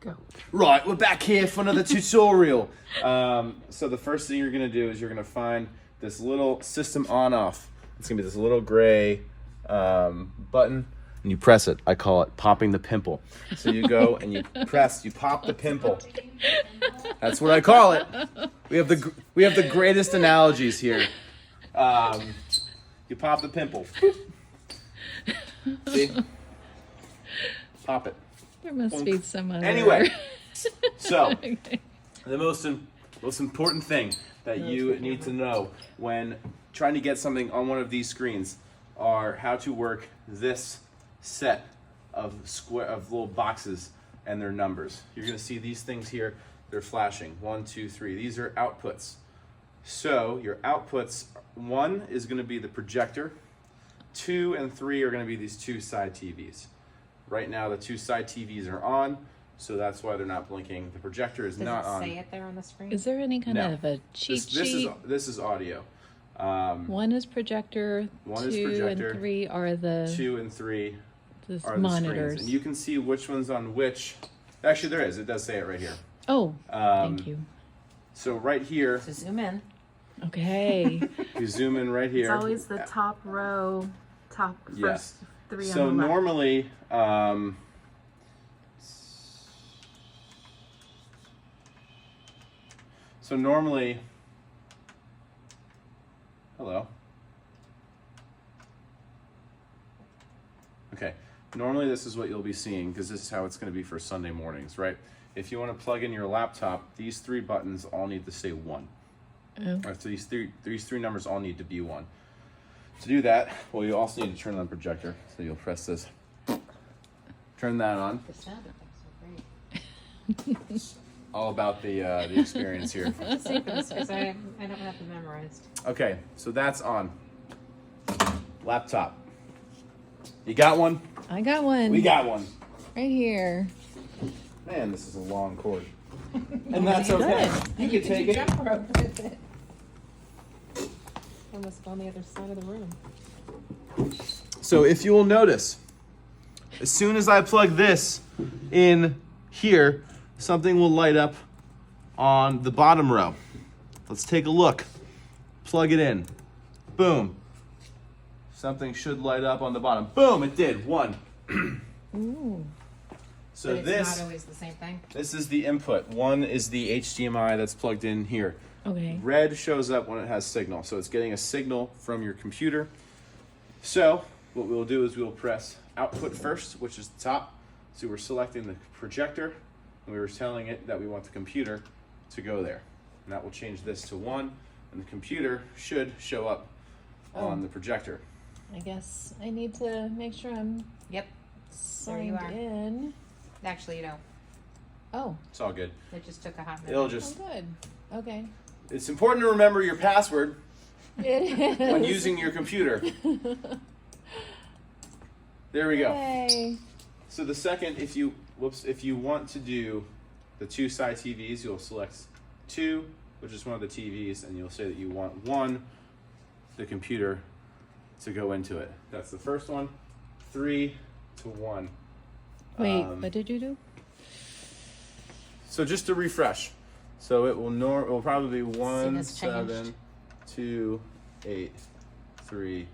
Go. Right, we're back here for another tutorial. So the first thing you're gonna do is you're gonna find this little system on-off. It's gonna be this little gray button, and you press it. I call it popping the pimple. So you go and you press, you pop the pimple. That's what I call it. We have the greatest analogies here. You pop the pimple. See? Pop it. There must be some other... Anyway, so Okay. the most important thing that you need to know when trying to get something on one of these screens are how to work this set of little boxes and their numbers. You're going to see these things here. They're flashing. 1, 2, 3. These are outputs. So your outputs, 1 is going to be the projector. 2 and 3 are going to be these two side TVs. Right now the two side TVs are on, so that's why they're not blinking. The projector is not on. Does it say it there on the screen? Is there any kind No. of a cheat sheet? This is audio. 1 is projector, 1 2 is projector, and 3 are the 2 and 3 the are the monitors. screens. And you can see which one's on which. Actually, there is. It does say it right here. Oh, thank you. So right here, So zoom in. Okay. you zoom in right here. It's always the top row, top first Yes. 3 So on the left. normally, hello. Okay, normally this is what you'll be seeing because this is how it's going to be for Sunday mornings, right? If you want to plug in your laptop, these 3 buttons all need to say 1. Oh. Or these three numbers all need to be 1. To do that, well, you also need to turn on the projector. So you'll press this, turn that on. The sound effects are great. All about the experience here. Let's see for this because I don't have them memorized. Okay, so that's on. Laptop. You got one? I got one. We got one. right here. Man, this is a long cord. And that's okay. You can take it. Jump rope with it. Almost on the other side of the room. So if you will notice, as soon as I plug this in here, something will light up on the bottom row. Let's take a look. Plug it in. Boom. Something should light up on the bottom. Boom, it did. 1. Ooh. So But it's not always the same thing. this is the input. 1 is the HDMI that's plugged in here. Okay. Red shows up when it has signal. So it's getting a signal from your computer. So what we'll do is we'll press output first, which is the top. So we're selecting the projector, and we were telling it that we want the computer to go there. And that will change this to 1, and the computer should show up on the projector. I guess I need to make sure I'm Yep. signed you are. in. Actually, you don't. Oh, It's all good. It just took a hot minute. It'll oh, just, good. Okay. it's important to remember your password It is. when using your computer. There we go. Yay. So the second, if you want to do the two side TVs, you'll select 2, which is one of the TVs, and you'll say that you want 1, the computer, to go into it. That's the first one. 3 to 1. Wait, what did you do? So just to refresh, so it will probably be 1, this changed. 7, 2, 8, 3,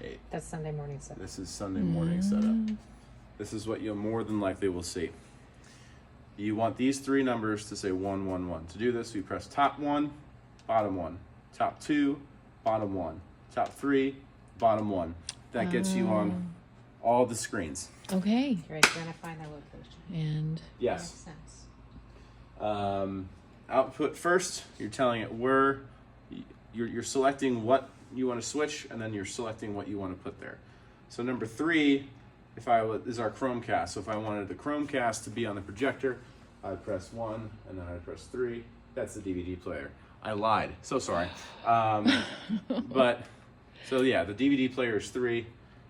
8. That's Sunday morning setup. This is Sunday morning setup. This is what you more than likely will see. You want these 3 numbers to say 1, 1, 1. To do this, we press top 1, bottom 1, top 2, bottom 1, top 3, bottom 1. That gets you on all the screens. Okay. You're identifying the location. And Yes. Makes sense. Output first, you're telling it where you're selecting what you want to switch, and then you're selecting what you want to put there. So number 3, is our Chromecast. So if I wanted the Chromecast to be on the projector, I'd press 1, and then I'd press 3. That's the DVD player. I lied. So sorry. But so yeah, the DVD player is 3.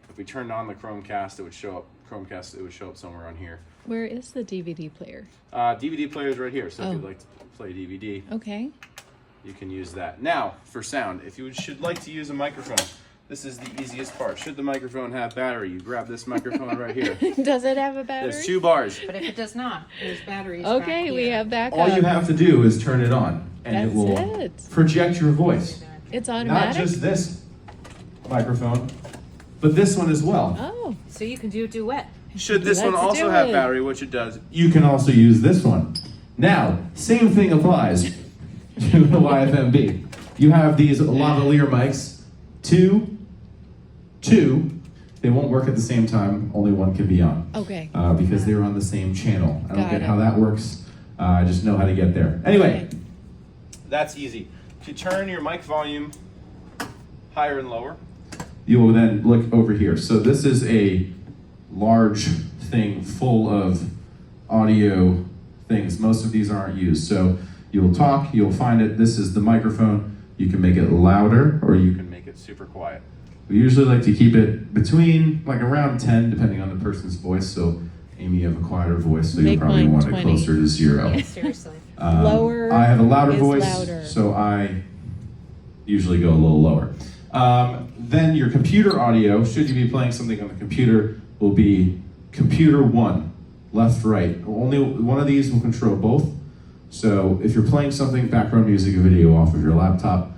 If we turned on the Chromecast, it would show up. It would show up somewhere on here. where is the DVD player? DVD player is right here. So if Oh. you'd like to play DVD, Okay. you can use that. Now, for sound, if you should like to use a microphone, this is the easiest part. Should the microphone have battery, you grab this microphone right here. Does it have a battery? There's 2 bars. But if it does not, there's batteries. Okay, back we here. have backup. All you have to do is turn it on, and That's it will it. project your voice. It's Not automatic. just this microphone, but this one as well. Oh, So you can do a duet. Should this one Let's also do have it. battery, which it does. You can also use this one. Now, same thing applies to the YFMB. You have these lavalier mics, two. They won't work at the same time. Only one can be on. okay. Because they're on the same channel. I don't Got get it. how that works. I just know how to get there. Anyway, That's easy. To turn your mic volume higher and lower. you will then look over here. So this is a large thing full of audio things. Most of these aren't used. So you'll talk, you'll find it. This is the microphone. You can make it louder or you You can. can make it super quiet. We usually like to keep it between like around 10 depending on the person's voice. So Amy, you have a quieter voice, so you'll Make probably mine want 20. it closer to 0. Yeah, seriously. Lower I have a louder is voice, louder. so I usually go a little lower. Then your computer audio, should you be playing something on the computer, will be computer 1, left, right. Only one of these will control both. So if you're playing something, background music, a video off of your laptop,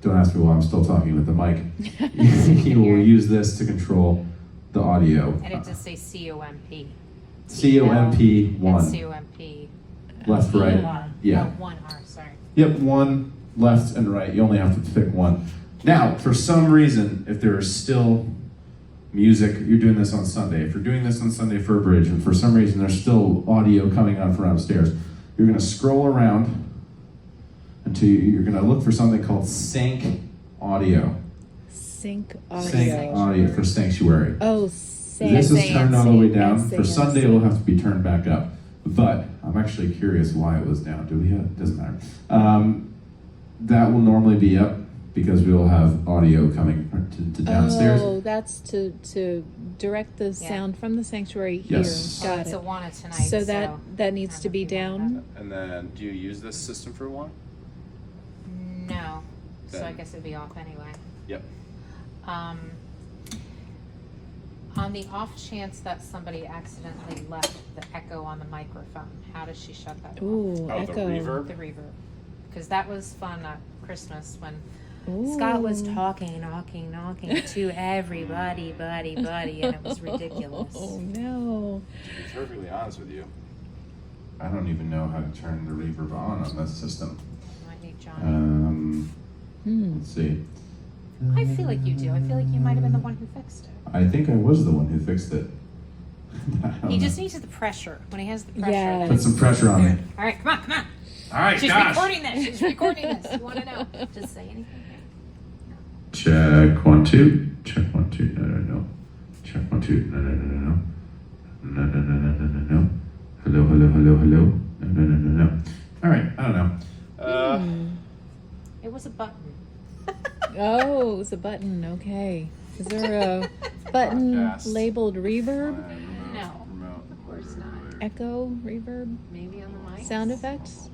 don't ask me why I'm still talking with the mic. You will use this to control the audio. And it just say COMP. COMP 1, COMP. left, right. Yeah. 1 R, sorry. Yep, 1 left and right. You only have to pick 1. Now, for some reason, if there is still music, you're doing this on Sunday. If you're doing this on Sunday for a bridge, and for some reason there's still audio coming out from upstairs, you're going to scroll around until you're going to look for something called sync audio. Sync audio. Sync audio for sanctuary. Oh, sync. This is turned all the way down. S-A-N-C. For Sunday, it'll have to be turned back up. But I'm actually curious why it was down. Do we have? It doesn't matter. That will normally be up because we will have audio coming to downstairs. Oh, that's to direct the sound from the sanctuary here. Yes. Got It's it. a Wana tonight. So that needs to be down. And then, do you use this system for 1? No. So I Then- guess it'd be off anyway. Yep. On the off chance that somebody accidentally left the echo on the microphone, how does she shut that off? Ooh, Oh, the echo. reverb? The reverb. Because that was fun at Christmas when Ooh. Scott was talking to everybody, buddy, and it was ridiculous. Oh no. To be perfectly honest with you, I don't even know how to turn the reverb on this system. Might need Johnny. Let's see. I feel like you do. I feel like you might have been the one who fixed it. I think I was the one who fixed it. I don't He know. just needs the pressure. When he has the pressure. Yes. Put some pressure on me. All right, come on. All right, She's gosh. recording this. She's recording this. You want to know? Just say anything. Check 1 2. Check 1 2. No. Check 1 2. No. No. Hello. No. All right. I don't know. It was a button. Oh, it's a button. Okay. Is there a button Podcast. labeled reverb, No, of course not. echo, reverb, Maybe on the mic. sound effects?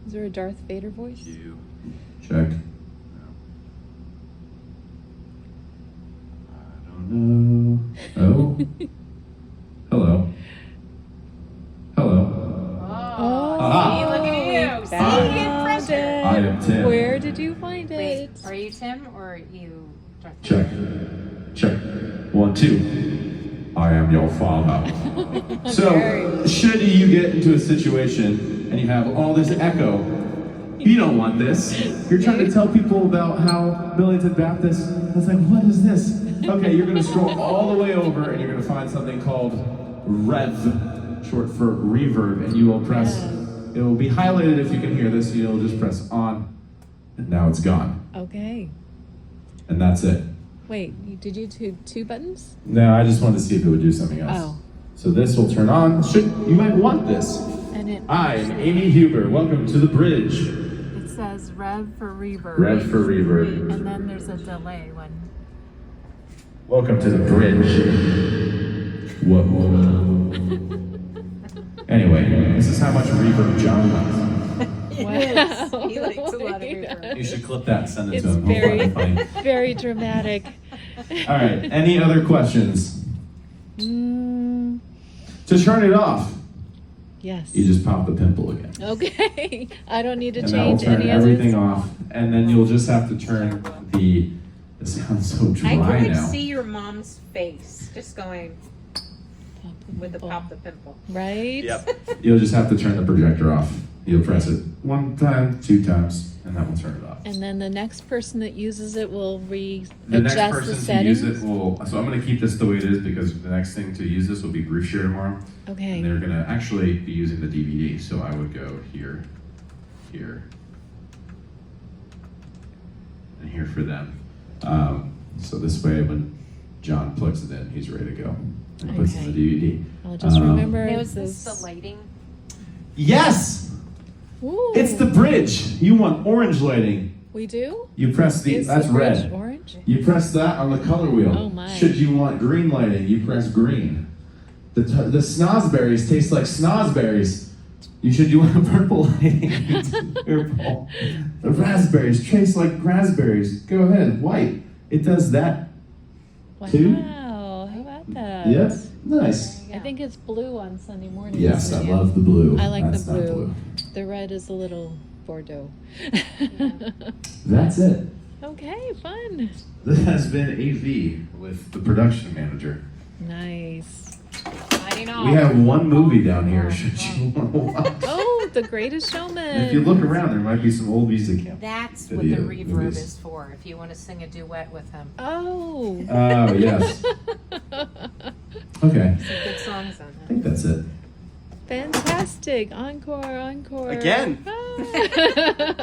Is there a Darth Vader voice? you. Check. I don't know. Oh. Hello. Oh, Ah. see, look at you. See, Found get pressure. it. I am Tim. Where did you find Wait, it? are you Tim or are you Darth Check. Check. 1 2. I am your father. So, should you get into a situation and you have all this echo, you don't want this. You're trying to tell people about how Millington Baptist, it's like, what is this? Okay, you're gonna scroll all the way over and you're gonna find something called Rev, short for reverb, and you will press, it will be highlighted if you can hear this, you'll just press on, and now it's gone. Okay. And that's it. Wait, did you do 2 buttons? No, I just wanted to see if it would do something else. Oh. So this will turn on. You might want this. And it I'm Amy Huber. Welcome to the bridge. It says rev for reverb. Rev for reverb. And then there's a delay when. Welcome to the bridge. Whoa. Anyway, this is how much reverb John likes. wow. He likes a lot of reverb. You should clip that and send it It's to him. He'll very, find it funny. very dramatic. All right. Any other questions? Mm, To turn it off, yes. you just pop the pimple again. Okay. I don't need to And that will change turn any everything others. off. And then you'll just have to turn the. It sounds so dry I can like now. see your mom's face just going with the pop the pimple. Right? Yep. You'll just have to turn the projector off. You'll press it 1 time, 2 times, and that will turn it off. And then the next person that uses it will The next readjust the person to settings. use it will. So I'm going to keep this the way it is because the next thing to use this will be Groove Share tomorrow. Okay. And they're going to actually be using the DVD. So I would go here, here, and here for them. So this way, when John plugs it in, he's ready to go. And puts in the DVD. I'll just remember. Now, is this those- the lighting? Yes, Ooh, it's the bridge. You want orange lighting. We do? You press the. Is That's the bridge red. orange? You press that on the color wheel. Oh my. Should you want green lighting, you press green. The snozberries taste like snozberries. You want purple lighting. It's purple. The raspberries taste like raspberries. Go ahead, white. It does that. Wow. Two? How about that? Yep, nice. I think it's blue on Sunday morning. Yes, I love the blue. I like That's the not blue. The red is a little Bordeaux. That's it. Okay, fun. This has been AV with the production manager. Nice. Lighting off. We have one movie down here. Should you want to watch? Oh, The Greatest Showman. If you look around, there might be some old music. That's Video what the reverb movies. is for, if you want to sing a duet with him. Oh. Oh, yes. Okay, Some good songs on I it. think that's it. Fantastic. Encore, encore. Again. Ah.